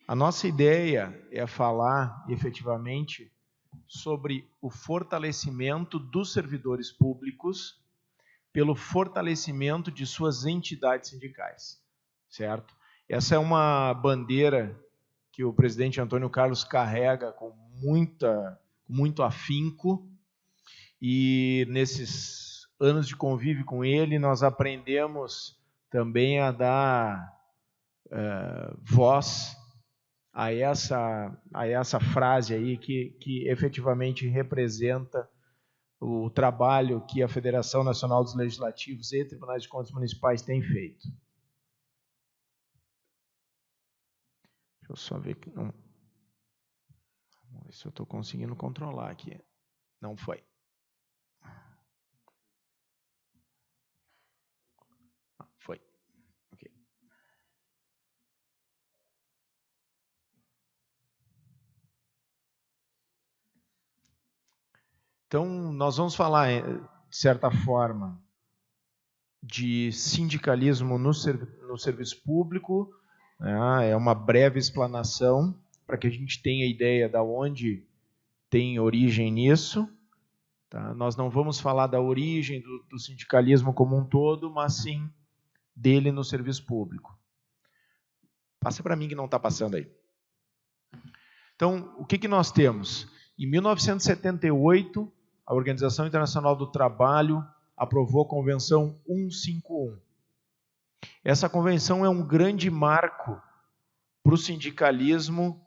A nossa ideia é falar, efetivamente, sobre o fortalecimento dos servidores públicos pelo fortalecimento de suas entidades sindicais, certo? Essa é uma bandeira que o presidente Antônio Carlos carrega com muito afinco, e nesses anos de convívio com ele, nós aprendemos também a dar voz a essa frase aí que efetivamente representa o trabalho que a Federação Nacional dos Legislativos e Tribunais de Contas Municipais tem feito. Deixa eu só ver que não. Vamos ver se eu estou conseguindo controlar aqui. Não foi. Foi. Ok. Então, nós vamos falar, de certa forma, de sindicalismo no serviço público, né? É uma breve explanação para que a gente tenha ideia de onde tem origem nisso. Tá? Nós não vamos falar da origem do sindicalismo como um todo, mas sim dele no serviço público. Passa para mim que não está passando aí. Então, o que nós temos? Em 1978, a Organização Internacional do Trabalho aprovou a Convenção 151. Essa convenção é um grande marco para o sindicalismo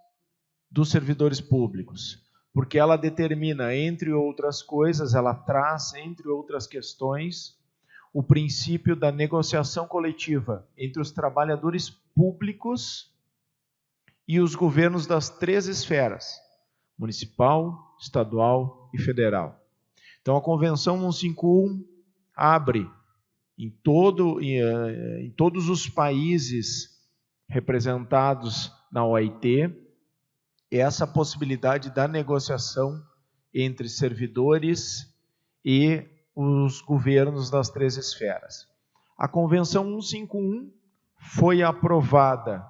dos servidores públicos, porque ela determina, entre outras coisas, ela traz, entre outras questões, o princípio da negociação coletiva entre os trabalhadores públicos e os governos das 3 esferas, municipal, estadual e federal. Então, a Convenção 151 abre em todos os países representados na OIT essa possibilidade da negociação entre servidores e os governos das 3 esferas. A Convenção 151 foi aprovada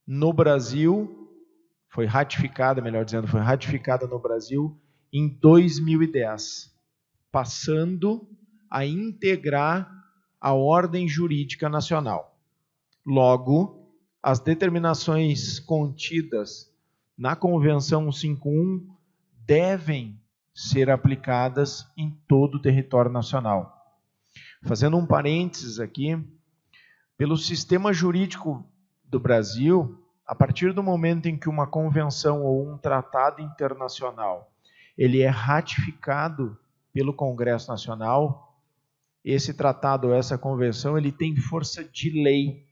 no Brasil, foi ratificada no Brasil em 2010, passando a integrar a ordem jurídica nacional. Logo, as determinações contidas na Convenção 151 devem ser aplicadas em todo o território nacional. Fazendo um parênteses aqui, pelo sistema jurídico do Brasil, a partir do momento em que uma convenção ou um tratado internacional ele é ratificado pelo Congresso Nacional, esse tratado ou essa convenção ele tem força de lei.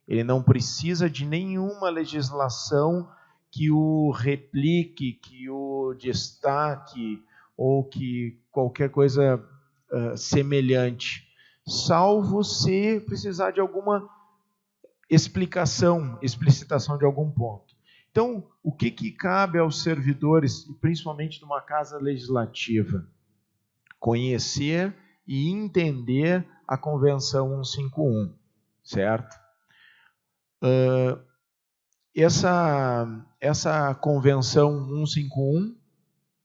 Ele não precisa de nenhuma legislação que o replique, que o destaque ou que qualquer coisa semelhante, salvo se precisar de alguma explicitação de algum ponto. Então, o que cabe aos servidores, principalmente de uma casa legislativa? Conhecer e entender a Convenção 151, certo? Essa Convenção 151,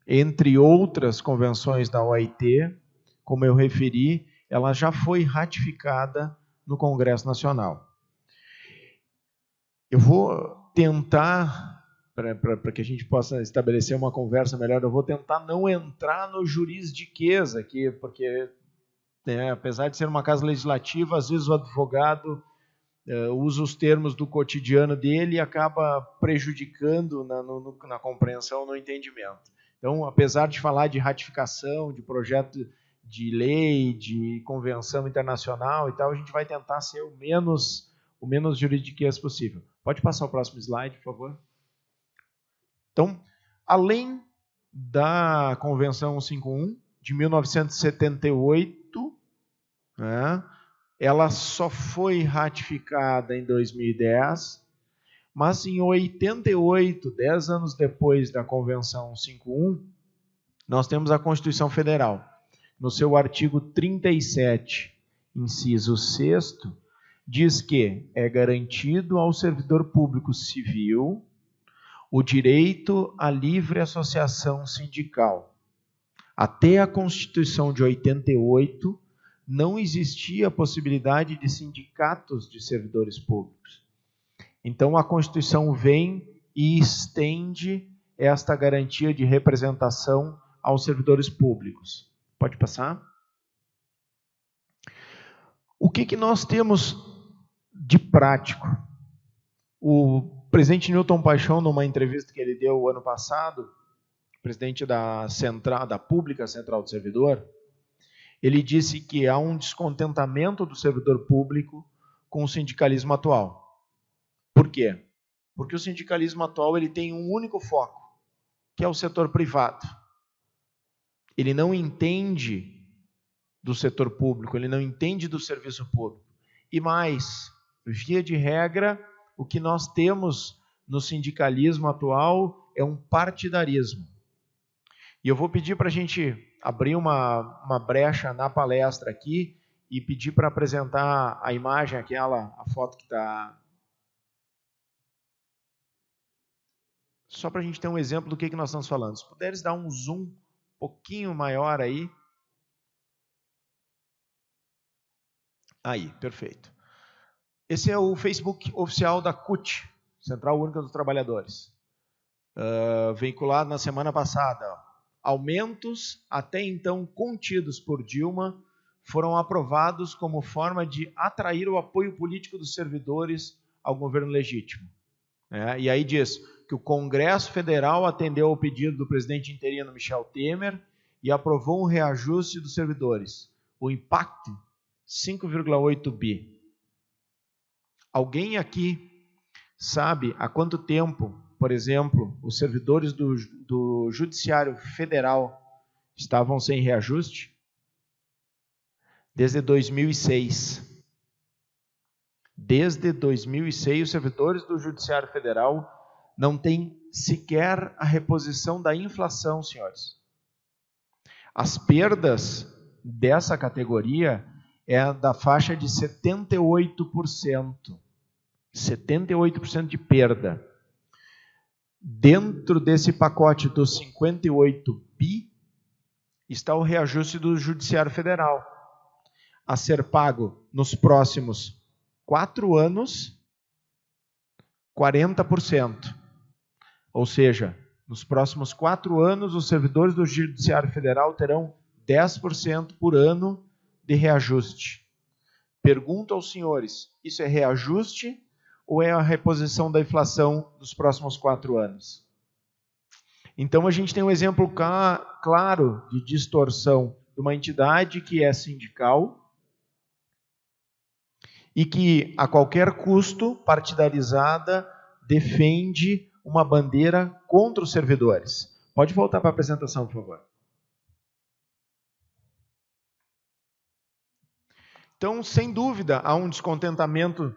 entre outras convenções da OIT, como eu referi, ela já foi ratificada no Congresso Nacional. Eu vou tentar, para que a gente possa estabelecer uma conversa melhor, eu vou tentar não entrar no jurisdiquês aqui, porque, apesar de ser uma casa legislativa, às vezes o advogado usa os termos do cotidiano dele e acaba prejudicando na compreensão, no entendimento. Então, apesar de falar de ratificação, de projeto de lei, de convenção internacional e tal, a gente vai tentar ser o menos juridiquês possível. Pode passar o próximo slide, por favor? Então, além da Convenção 151, de 1978, né, ela só foi ratificada em 2010, mas em 88, 10 anos depois da Convenção 151, nós temos a Constituição Federal. No seu artigo 37, inciso 6º, diz que é garantido ao servidor público civil o direito à livre associação sindical. Até a Constituição de 88, não existia a possibilidade de sindicatos de servidores públicos. Então, a Constituição vem e estende esta garantia de representação aos servidores públicos. Pode passar? O que nós temos de prático? O presidente Newton Paixão, numa entrevista que ele deu ano passado, presidente da Pública Central do Servidor, ele disse que há um descontentamento do servidor público com o sindicalismo atual. Por quê? Porque o sindicalismo atual ele tem um único foco, que é o setor privado. Ele não entende do setor público, ele não entende do serviço público. E mais, via de regra, o que nós temos no sindicalismo atual é um partidarismo. E eu vou pedir para a gente abrir uma brecha na palestra aqui e pedir para apresentar a imagem, a foto que está... Só para a gente ter um exemplo do que nós estamos falando. Se puderes dar um zoom um pouquinho maior aí. Aí, perfeito. Esse é o Facebook oficial da CUT, Central Única dos Trabalhadores. Veiculado na semana passada. Aumentos, até então contidos por Dilma, foram aprovados como forma de atrair o apoio político dos servidores ao governo legítimo. E aí diz que o Congresso Federal atendeu ao pedido do presidente interino Michel Temer e aprovou um reajuste dos servidores. O impacto, 5,8 bi. Alguém aqui sabe há quanto tempo, por exemplo, os servidores do Judiciário Federal estavam sem reajuste? Desde 2006. Desde 2006, os servidores do Judiciário Federal não têm sequer a reposição da inflação, senhores. As perdas dessa categoria é da faixa de 78%. 78% de perda. Dentro desse pacote dos 58 bi, está o reajuste do Judiciário Federal, a ser pago nos próximos 4 anos, 40%. Ou seja, nos próximos 4 anos, os servidores do Judiciário Federal terão 10% por ano de reajuste. Pergunto aos senhores, isso é reajuste ou é a reposição da inflação dos próximos 4 anos? Então, a gente tem um exemplo claro de distorção de uma entidade que é sindical e que, a qualquer custo, partidarizada, defende uma bandeira contra os servidores. Pode voltar para a apresentação, por favor. Então, sem dúvida, há um descontentamento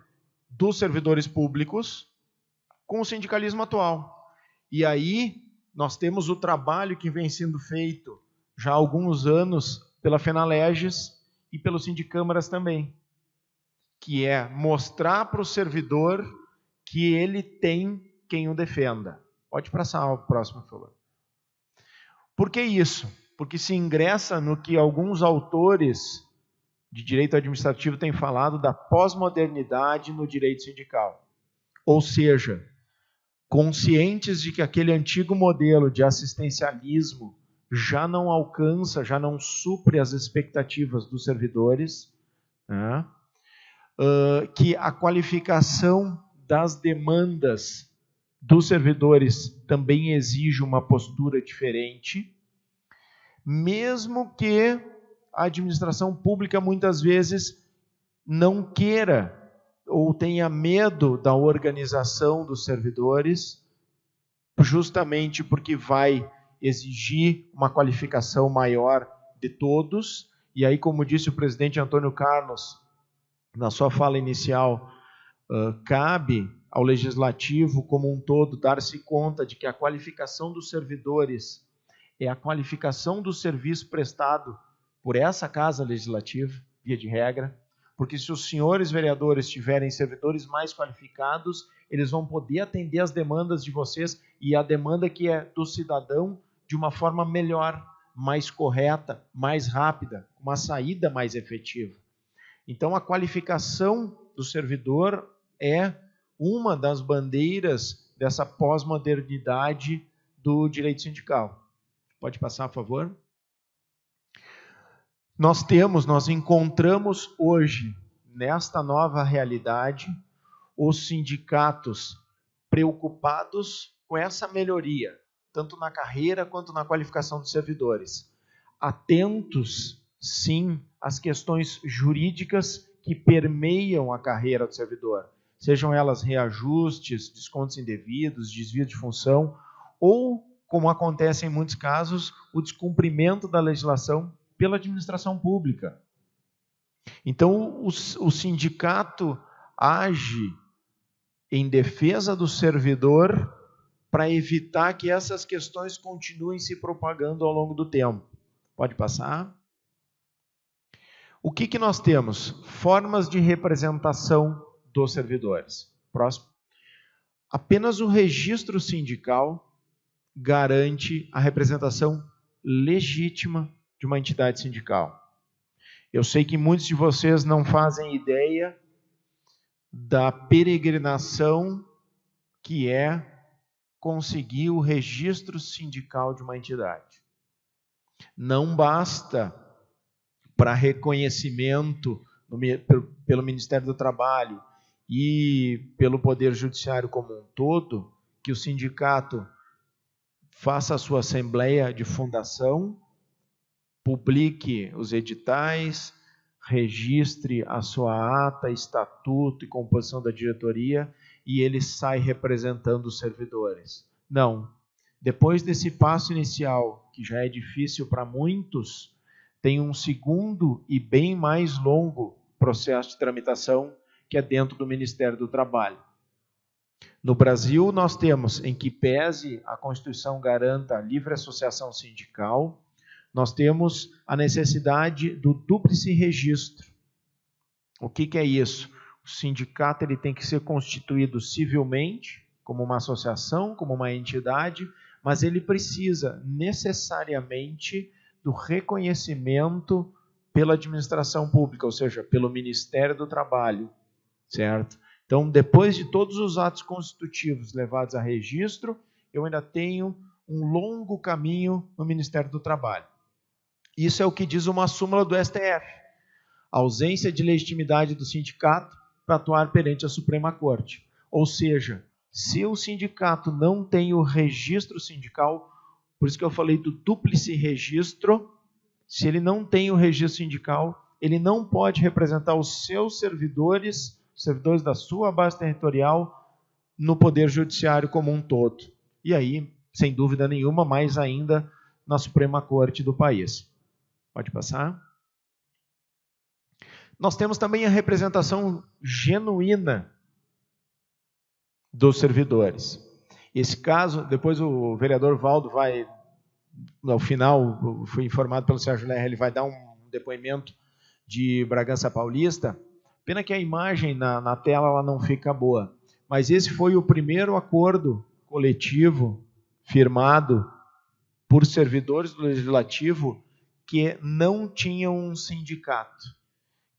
dos servidores públicos com o sindicalismo atual. E aí, nós temos o trabalho que vem sendo feito já há alguns anos pela Fenaleges e pelos sindicâmaras também, que é mostrar para o servidor que ele tem quem o defenda. Pode passar ao próximo, por favor. Por que isso? Porque se ingressa no que alguns autores de direito administrativo têm falado da pós-modernidade no direito sindical. Ou seja, conscientes de que aquele antigo modelo de assistencialismo já não alcança, já não supre as expectativas dos servidores, né? Que a qualificação das demandas dos servidores também exige uma postura diferente, mesmo que a administração pública muitas vezes não queira ou tenha medo da organização dos servidores, justamente porque vai exigir uma qualificação maior de todos. E aí, como disse o presidente Antônio Carlos, na sua fala inicial, cabe ao Legislativo como um todo dar-se conta de que a qualificação dos servidores é a qualificação do serviço prestado por essa Casa Legislativa, via de regra. Porque se os senhores vereadores tiverem servidores mais qualificados, eles vão poder atender as demandas de vocês e a demanda que é do cidadão de uma forma melhor, mais correta, mais rápida, uma saída mais efetiva. Então, a qualificação do servidor é uma das bandeiras dessa pós-modernidade do direito sindical. Pode passar, por favor? Nós encontramos hoje, nesta nova realidade, os sindicatos preocupados com essa melhoria, tanto na carreira quanto na qualificação dos servidores. Atentos, sim, às questões jurídicas que permeiam a carreira do servidor, sejam elas reajustes, descontos indevidos, desvio de função, ou, como acontece em muitos casos, o descumprimento da legislação pela administração pública. Então, o sindicato age em defesa do servidor para evitar que essas questões continuem se propagando ao longo do tempo. Pode passar? O que nós temos? Formas de representação dos servidores. Próximo. Apenas o registro sindical garante a representação legítima de uma entidade sindical. Eu sei que muitos de vocês não fazem ideia da peregrinação que é conseguir o registro sindical de uma entidade. Não basta para reconhecimento pelo Ministério do Trabalho e pelo Poder Judiciário como um todo, que o sindicato faça a sua assembleia de fundação, publique os editais, registre a sua ata, estatuto e composição da diretoria e ele sai representando os servidores. Não. Depois desse passo inicial, que já é difícil para muitos, tem um segundo e bem mais longo processo de tramitação que é dentro do Ministério do Trabalho. No Brasil, nós temos, em que pese a Constituição garanta a livre associação sindical, nós temos a necessidade do dúplice registro. O que é isso? O sindicato ele tem que ser constituído civilmente, como uma associação, como uma entidade, mas ele precisa necessariamente do reconhecimento pela administração pública, ou seja, pelo Ministério do Trabalho, certo? Então, depois de todos os atos constitutivos levados a registro, eu ainda tenho um longo caminho no Ministério do Trabalho. Isso é o que diz uma súmula do STF. A ausência de legitimidade do sindicato para atuar perante a Suprema Corte. Ou seja, se o sindicato não tem o registro sindical, por isso que eu falei do dúplice registro, se ele não tem o registro sindical, ele não pode representar os seus servidores da sua base territorial no Poder Judiciário como um todo. E aí, sem dúvida nenhuma, mais ainda na Suprema Corte do país. Pode passar. Nós temos também a representação genuína dos servidores. Esse caso, depois o vereador Valdo vai, ao final, fui informado pelo Sérgio Lerra, ele vai dar um depoimento de Bragança Paulista. Pena que a imagem na tela ela não fica boa. Mas esse foi o primeiro acordo coletivo firmado por servidores do Legislativo que não tinham um sindicato.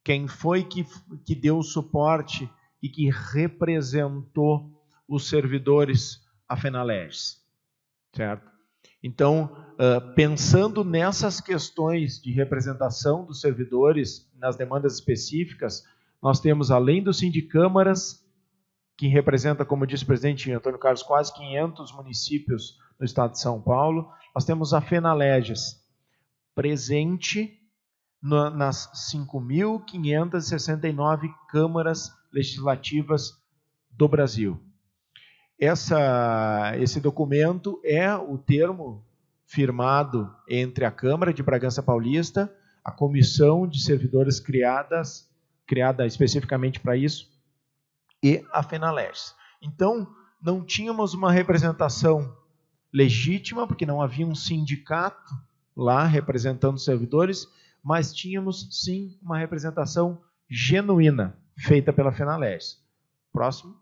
Quem foi que deu suporte e que representou os servidores? A FENALEGES, certo? Então, pensando nessas questões de representação dos servidores nas demandas específicas, nós temos, além do Sindicâmaras, que representa, como disse o presidente Antônio Carlos, quase 500 municípios no estado de São Paulo, nós temos a FENALEGES, presente nas 5.569 câmaras legislativas do Brasil. Esse documento é o termo firmado entre a Câmara de Bragança Paulista, a Comissão de Servidores criada especificamente para isso, e a FENALEGES. Então, não tínhamos uma representação legítima, porque não havia um sindicato lá representando os servidores, mas tínhamos, sim, uma representação genuína, feita pela Fenalés. Próximo.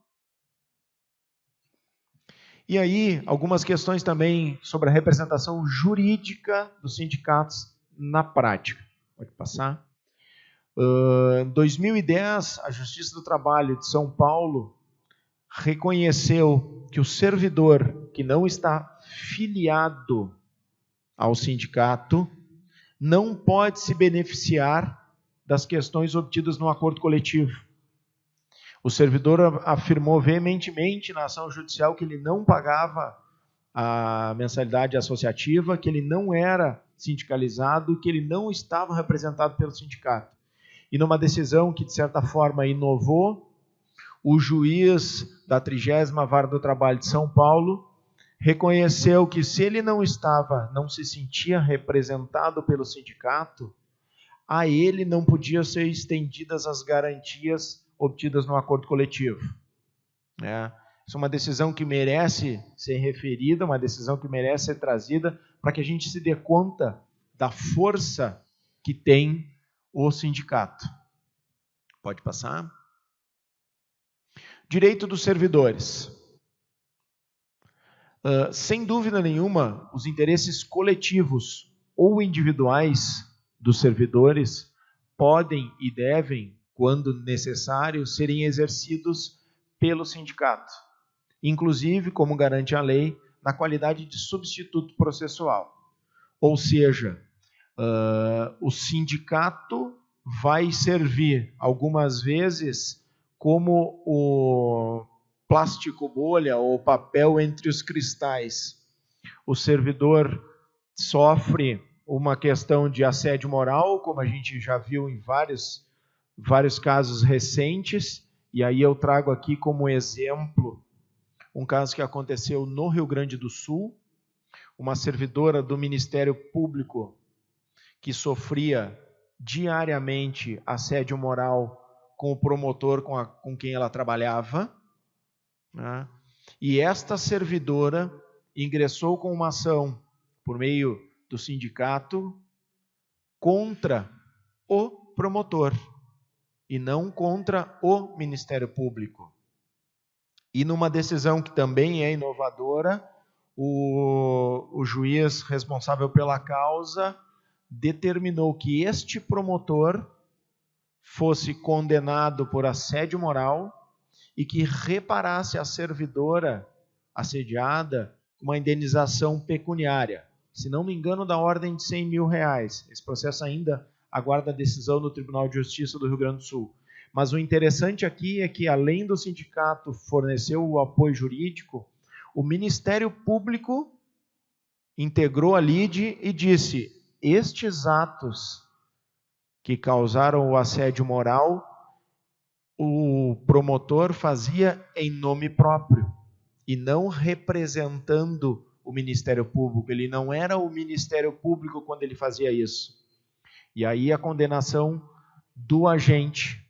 E aí, algumas questões também sobre a representação jurídica dos sindicatos na prática. Pode passar. Em 2010, a Justiça do Trabalho de São Paulo reconheceu que o servidor que não está filiado ao sindicato não pode se beneficiar das questões obtidas no acordo coletivo. O servidor afirmou veementemente na ação judicial que ele não pagava a mensalidade associativa, que ele não era sindicalizado, que ele não estava representado pelo sindicato. E numa decisão que, de certa forma, inovou, o juiz da 30ª Vara do Trabalho de São Paulo reconheceu que se ele não se sentia representado pelo sindicato, a ele não podiam ser estendidas as garantias obtidas no acordo coletivo. Isso é uma decisão que merece ser referida, uma decisão que merece ser trazida para que a gente se dê conta da força que tem o sindicato. Pode passar. Direito dos servidores. Sem dúvida nenhuma, os interesses coletivos ou individuais dos servidores podem e devem, quando necessário, serem exercidos pelo sindicato, inclusive, como garante a lei, na qualidade de substituto processual. Ou seja, o sindicato vai servir, algumas vezes, como o plástico bolha ou papel entre os cristais. O servidor sofre uma questão de assédio moral, como a gente já viu em vários casos recentes, e aí eu trago aqui como exemplo um caso que aconteceu no Rio Grande do Sul, uma servidora do Ministério Público que sofria diariamente assédio moral com o promotor com quem ela trabalhava, né? E esta servidora ingressou com uma ação por meio do sindicato contra o promotor e não contra o Ministério Público. E numa decisão que também é inovadora, o juiz responsável pela causa determinou que este promotor fosse condenado por assédio moral e que reparasse a servidora assediada com uma indenização pecuniária, se não me engano, da ordem de R$100 mil. Esse processo ainda aguarda a decisão do Tribunal de Justiça do Rio Grande do Sul. Mas o interessante aqui é que, além do sindicato fornecer o apoio jurídico, o Ministério Público integrou a lide e disse: estes atos que causaram o assédio moral, o promotor fazia em nome próprio e não representando o Ministério Público. Ele não era o Ministério Público quando ele fazia isso. E aí a condenação do agente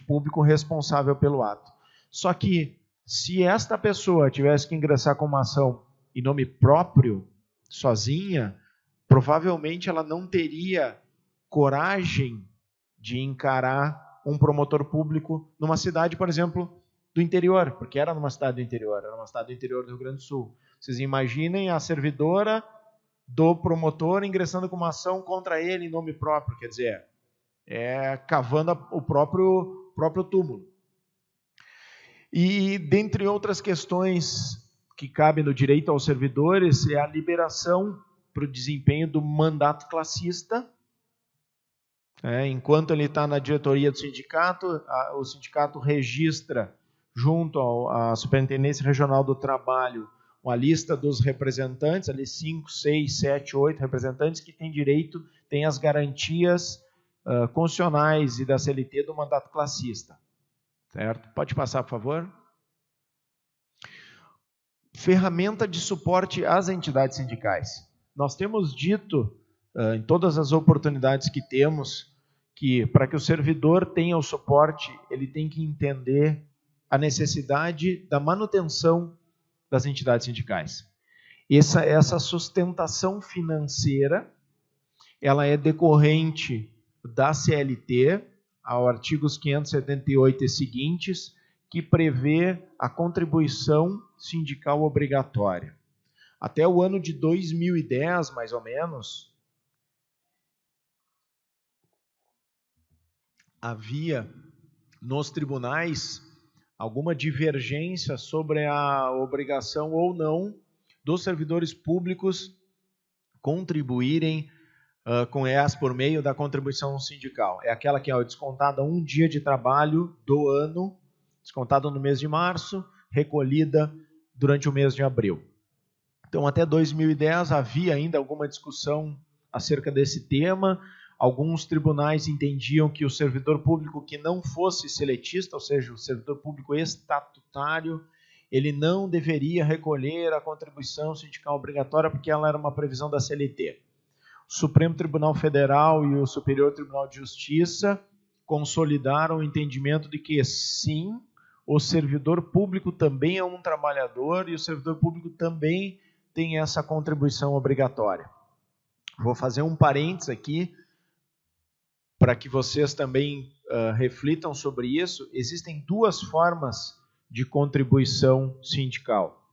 público responsável pelo ato. Só que, se esta pessoa tivesse que ingressar com uma ação em nome próprio, sozinha, provavelmente ela não teria coragem de encarar um promotor público numa cidade, por exemplo, do interior, porque era numa cidade do interior, era uma cidade do interior do Rio Grande do Sul. Vocês imaginem a servidora do promotor ingressando com uma ação contra ele em nome próprio, quer dizer, cavando o próprio túmulo. E, dentre outras questões que cabem no direito aos servidores, é a liberação para o desempenho do mandato classista. Enquanto ele está na diretoria do sindicato, o sindicato registra junto à Superintendência Regional do Trabalho uma lista dos representantes, ali 5, 6, 7, 8 representantes que têm direito, têm as garantias constitucionais e da CLT do mandato classista. Certo? Pode passar, por favor. Ferramenta de suporte às entidades sindicais. Nós temos dito em todas as oportunidades que temos, que para que o servidor tenha o suporte, ele tem que entender a necessidade da manutenção das entidades sindicais. Essa sustentação financeira, ela é decorrente da CLT, ao artigos 578 e seguintes, que prevê a contribuição sindical obrigatória. Até o ano de 2010, mais ou menos, havia nos tribunais alguma divergência sobre a obrigação ou não dos servidores públicos contribuírem com EAS por meio da contribuição sindical. É aquela que é descontada um dia de trabalho do ano, descontada no mês de março, recolhida durante o mês de abril. Então, até 2010 havia ainda alguma discussão acerca desse tema. Alguns tribunais entendiam que o servidor público que não fosse seletista, ou seja, o servidor público estatutário, ele não deveria recolher a contribuição sindical obrigatória porque ela era uma previsão da CLT. O Supremo Tribunal Federal e o Superior Tribunal de Justiça consolidaram o entendimento de que, sim, o servidor público também é um trabalhador e o servidor público também tem essa contribuição obrigatória. Vou fazer um parênteses aqui para que vocês também reflitam sobre isso. Existem duas formas de contribuição sindical.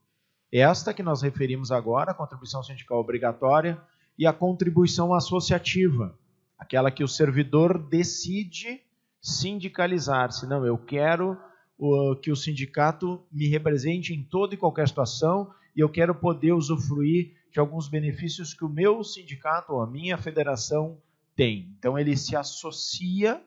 Esta que nós referimos agora, a contribuição sindical obrigatória, e a contribuição associativa, aquela que o servidor decide sindicalizar-se. Não, eu quero que o sindicato me represente em toda e qualquer situação e eu quero poder usufruir de alguns benefícios que o meu sindicato ou a minha federação tem. Então ele se associa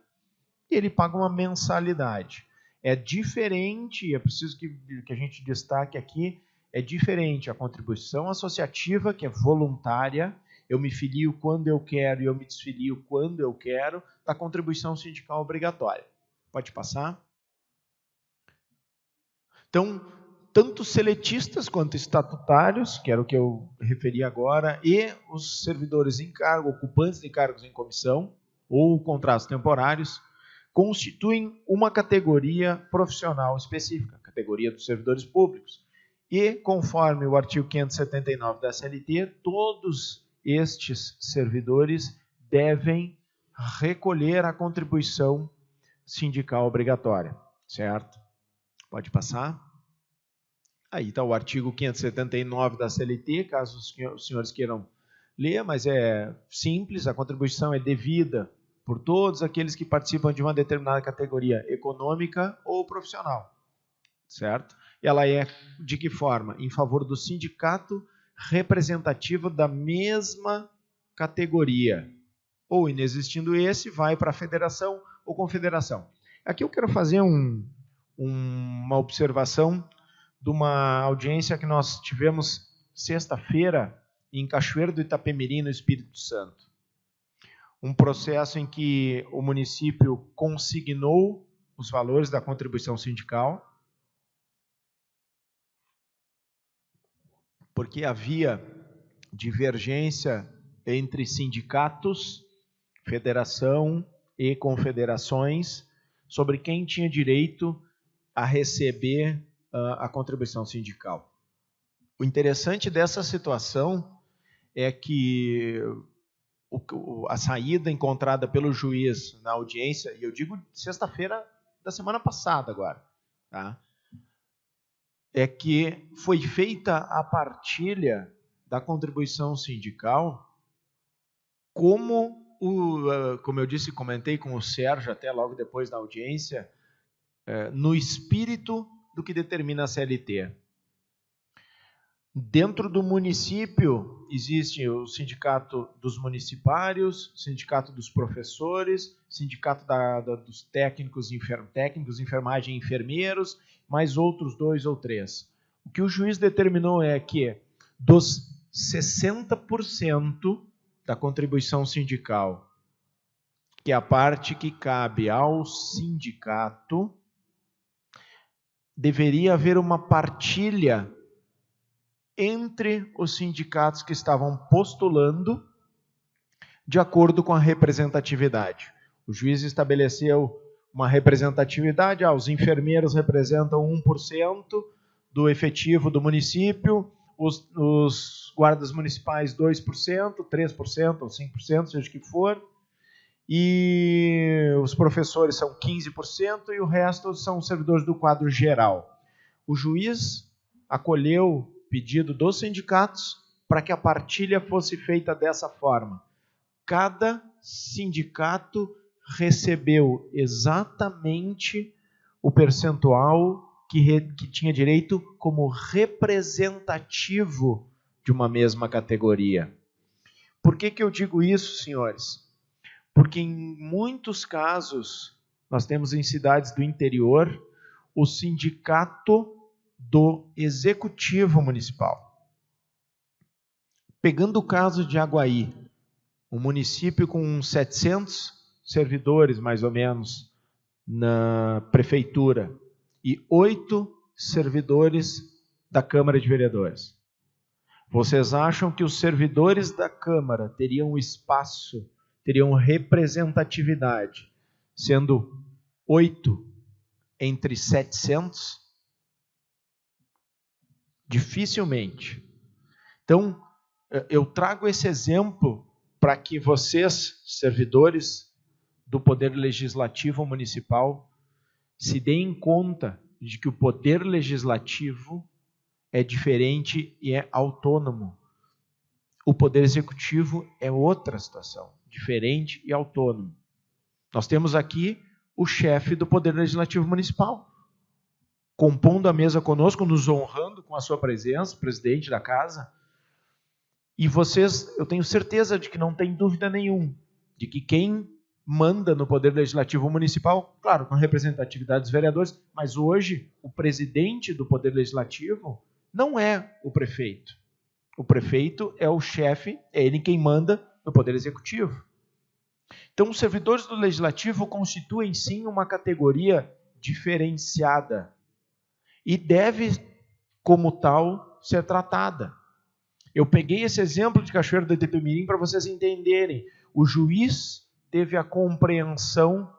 e ele paga uma mensalidade. É diferente, é preciso que a gente destaque aqui, é diferente a contribuição associativa, que é voluntária, eu me filio quando eu quero e eu me desfilio quando eu quero, da contribuição sindical obrigatória. Pode passar? Então, tanto seletistas quanto estatutários, que era o que eu referi agora, e os servidores em cargo, ocupantes de cargos em comissão ou contratos temporários, constituem uma categoria profissional específica, categoria dos servidores públicos. E, conforme o artigo 579 da CLT, todos estes servidores devem recolher a contribuição sindical obrigatória, certo? Pode passar. Aí está o artigo 579 da CLT, caso os senhores queiram ler, mas é simples, a contribuição é devida por todos aqueles que participam de uma determinada categoria econômica ou profissional, certo? E ela é de que forma? Em favor do sindicato representativo da mesma categoria. Ou, inexistindo esse, vai para a federação ou confederação. Aqui eu quero fazer uma observação de uma audiência que nós tivemos sexta-feira em Cachoeiro do Itapemirim, no Espírito Santo. Um processo em que o município consignou os valores da contribuição sindical, porque havia divergência entre sindicatos, federação e confederações sobre quem tinha direito a receber a contribuição sindical. O interessante dessa situação é que a saída encontrada pelo juiz na audiência, e eu digo sexta-feira da semana passada agora, tá? É que foi feita a partilha da contribuição sindical como eu disse, comentei com o Sérgio até logo depois da audiência, no espírito do que determina a CLT. Dentro do município existe o sindicato dos municipários, sindicato dos professores, sindicato dos técnicos, enfermagem e enfermeiros, mais outros 2 ou 3. O que o juiz determinou é que dos 60% da contribuição sindical, que é a parte que cabe ao sindicato, deveria haver uma partilha entre os sindicatos que estavam postulando de acordo com a representatividade. O juiz estabeleceu uma representatividade, os enfermeiros representam 1% do efetivo do município, os guardas municipais 2%, 3% ou 5%, seja o que for, e os professores são 15% e o resto são servidores do quadro geral. O juiz acolheu o pedido dos sindicatos para que a partilha fosse feita dessa forma. Cada sindicato recebeu exatamente o percentual que tinha direito como representativo de uma mesma categoria. Por que eu digo isso, senhores? Porque em muitos casos, nós temos em cidades do interior, o sindicato do executivo municipal. Pegando o caso de Aguaí, um município com 700 servidores, mais ou menos, na prefeitura, e 8 servidores da Câmara de Vereadores. Vocês acham que os servidores da Câmara teriam espaço, teriam representatividade, sendo 8 entre 700? Dificilmente. Então, eu trago esse exemplo para que vocês, servidores do Poder Legislativo Municipal, se deem conta de que o Poder Legislativo é diferente e é autônomo. O Poder Executivo é outra situação, diferente e autônomo. Nós temos aqui o chefe do Poder Legislativo Municipal, compondo a mesa conosco, nos honrando com a sua presença, presidente da casa. E vocês, eu tenho certeza de que não tem dúvida nenhuma, de que quem manda no Poder Legislativo Municipal, claro, com a representatividade dos vereadores, mas hoje o presidente do Poder Legislativo não é o prefeito. O prefeito é o chefe, é ele quem manda no Poder Executivo. Então, os servidores do Legislativo constituem, sim, uma categoria diferenciada e deve, como tal, ser tratada. Eu peguei esse exemplo de Cachoeiro do Itapemirim para vocês entenderem. O juiz teve a compreensão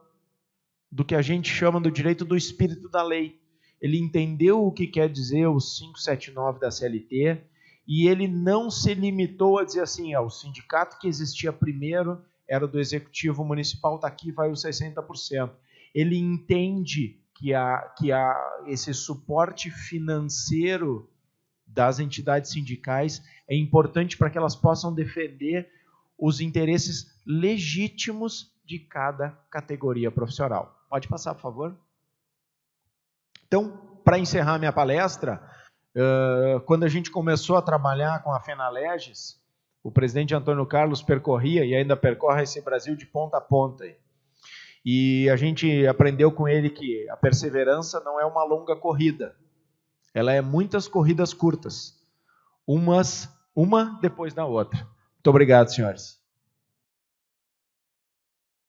do que a gente chama do direito do espírito da lei. Ele entendeu o que quer dizer o 579 da CLT e ele não se limitou a dizer assim, o sindicato que existia primeiro era do Executivo Municipal, está aqui, vai os 60%. Ele entende que esse suporte financeiro das entidades sindicais é importante para que elas possam defender os interesses legítimos de cada categoria profissional. Pode passar, por favor? Então, para encerrar minha palestra, quando a gente começou a trabalhar com a FENALEGES, o presidente Antônio Carlos percorria e ainda percorre esse Brasil de ponta a ponta. E a gente aprendeu com ele que a perseverança não é uma longa corrida. Ela é muitas corridas curtas, uma depois da outra. Muito obrigado, senhores.